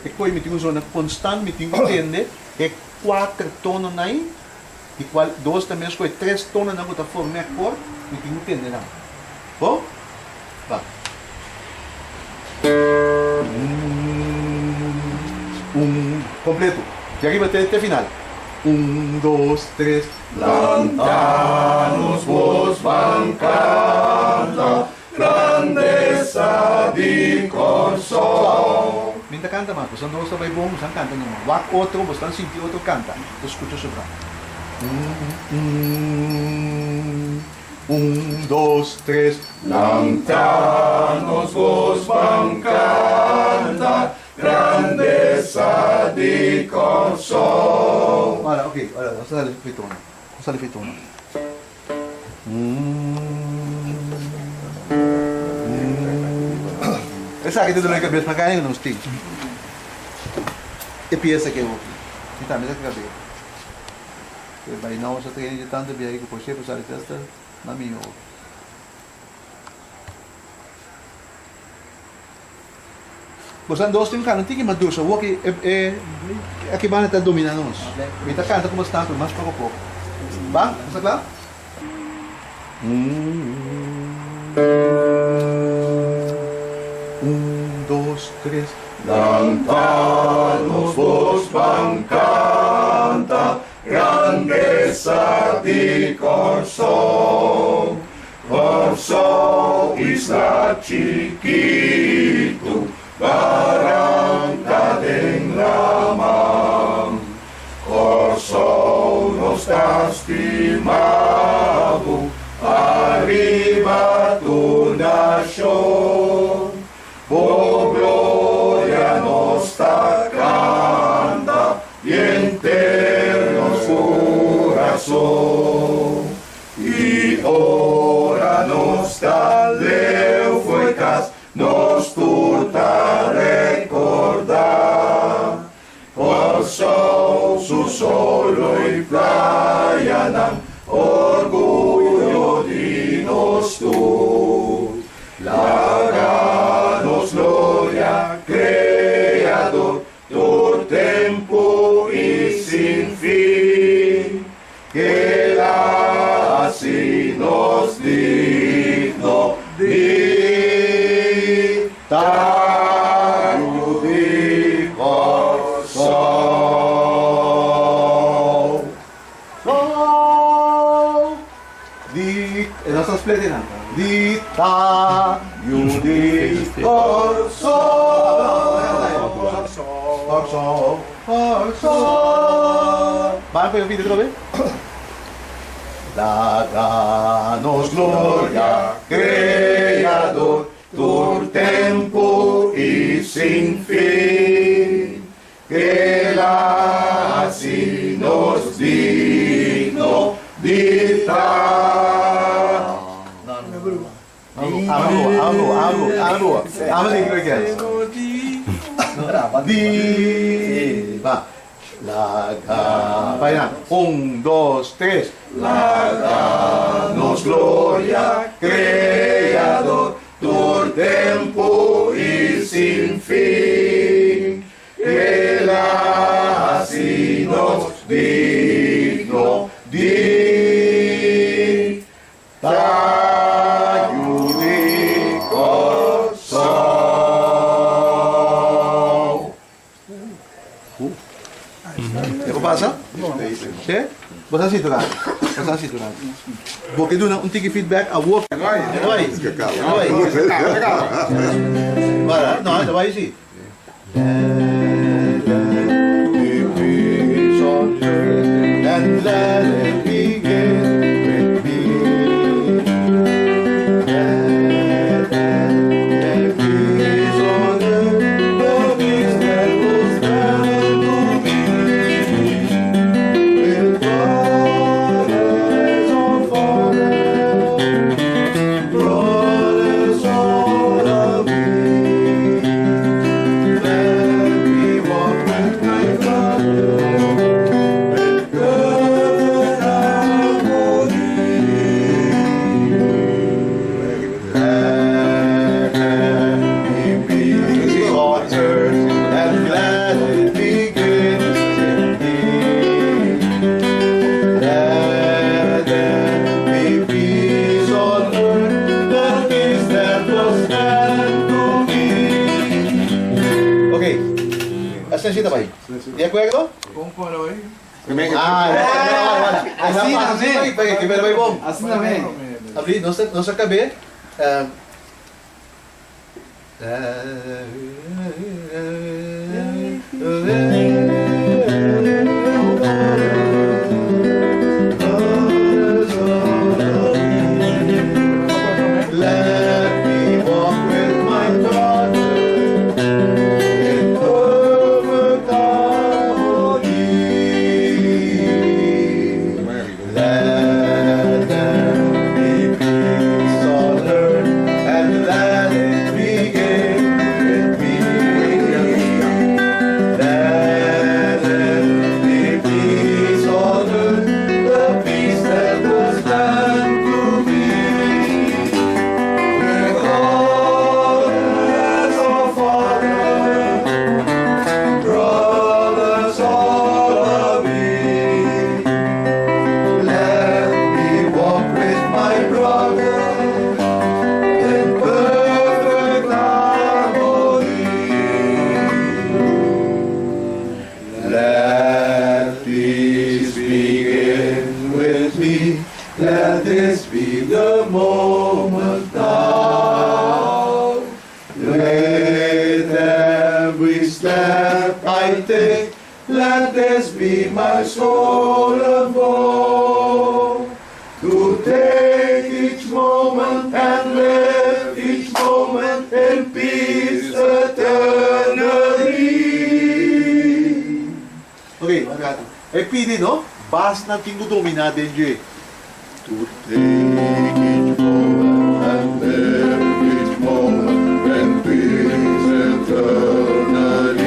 Depois me tem uma constante, me tem entender é 4 tonos aí, e qual 2 também escolhe 3 tonos na outra forma, minha cor, me tem entender não. Bom? Vá. Completo. De arriba até final. 1, 2, 3. Lantanos vos van canta, grandeza di corso. Minta canta, Marcos. Não você vai bom, você canta não. Wak outro, você não sentir outro canta. Eu escuto sobre. 1, 2, 3. Lantanos vos van canta, grandeza di corso. Olha, ok, olha, vamos fazer feito uma. Vamos fazer feito uma. Essa aqui dentro da cabeça para cair nos tigres. E pieza que eu vou. Então, mas é que cabeça. Vai não, você tem de tanto bem aí que poxa, para sair testa na minha. Você não tem cara, não tem que mandar isso. O que é que vai estar dominando nós. Me tá canta como está, mas pouco a pouco. Vá, está claro? 1, 2, 3. Lantanos vos van canta, grandeza di corso. Corso isla chiquito, barranca en la man. Corso nos estimado, arriba tu nación. Por gloria nos canta y eterno corazón. Y ora nos da leu fuecas, nos turta recordar. Corso su solo y playa dan, orgullo dinos tú. Laganos gloria, creador, tu tempo y sin fin. Que la así nos digno dictario di corso. Nossa spletina. Dita, di corso. Corso. Vai para o vídeo outra vez? Dá-nos glória, Criador, por tempo e sem fim. Que lá assim nos digno ditar. Amo di va. Laga. Vai lá. 1, 2, 3. Laganos gloria, Creador, por tempo e sin fin. Que lá assim nos digno dictario di corso. Devo passar? Sì? Basta situare. Basta situare. Vuoi che tu un tiki feedback a work? Vai. Guarda, no, vai sì. And let it begin with me. And peace on earth, the peace that was granted to me. With brothers on forever, brothers all of me. Let Hasta siya tabay. ¿De acuerdo? ¿Cómo para hoy? Así na, men. Kibera bay bom. Así na, men. Abri, no sa kabe. Let me walk with my daughter in perfect harmony. Let there be peace on earth, and let it begin with me. Let there be peace on earth, the peace that was done to me. God as our Father, brothers all of me. Let me walk with my brother in perfect harmony. Let peace begin with me. Let this be the moment now. With every step I take, let this be my soul of hope. To take each moment and live each moment in peace eternally. Okay, magkano? pili, no? Bas na tingo dominado enjoy. To take each moment and live each moment in peace eternally.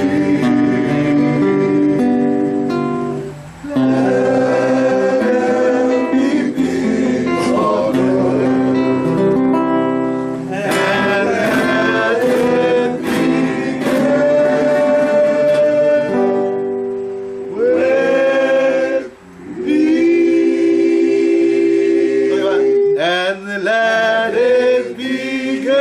Let there be peace on earth, and let it begin with me. And let it begin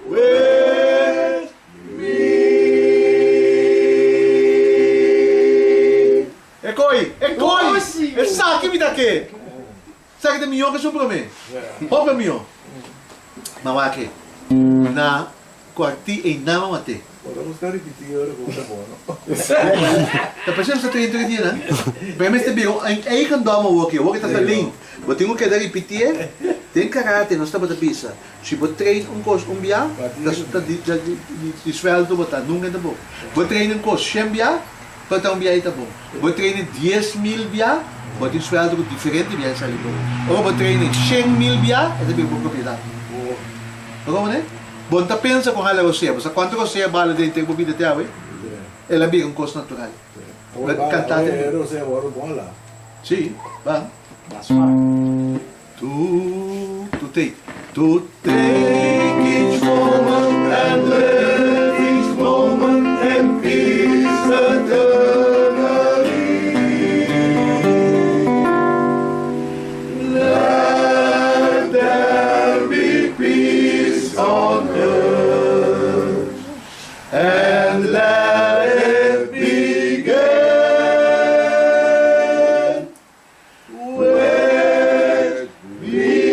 with me. Ekoi! Ekoi! E saki mi dake! Saki da mio che sopra me. Popra mio. Mawake. Na quarti e nama mate. Podemos estar repetindo agora com o bono. Tapos sa 30 dia na. Pero mas tabi ko ang eigen dama woke ta taling. Bo tingo que dar repetir. Tem karate não está bota pisa. Se bo trein kos bia, das di sweldo bota nunca da bo. Bo trein kos bia, bota bia ita bo. Bo trein 10.000 bia, bo di sweldo diferente bia sa libo. O bo trein 100.000 bia, ito bi bo propriedade. Como né? Bom, tá pensa com ela você, mas quanto você bala de tempo vida te ave? Ela bem um custo natural. Cantate. Pero se agora bom lá. Sim, vamos. To take each moment and live each moment in peace eternally. Let there be peace on earth, and let it begin with me.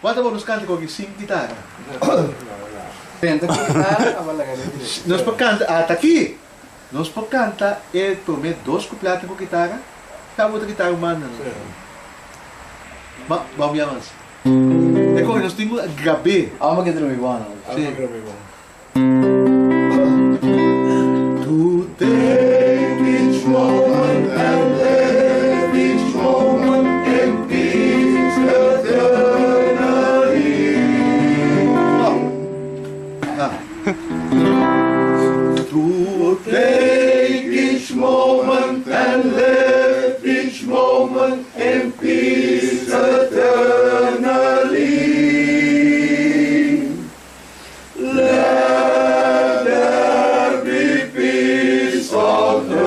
Quanto vamos cantar com cinco guitarra? Tenta cantar, wala ka rin. Nós por canta, tá aqui. Nós por canta é tomar dois couplets com guitarra. Tá outra guitarra humana. Vamos ver mais. É como nós temos grabé. Ako mag-intro may buwan ako. Sim. Grabe bom. To take each moment and live each moment in peace eternally. To take each moment and live each moment in peace eternally. Let there be peace on earth.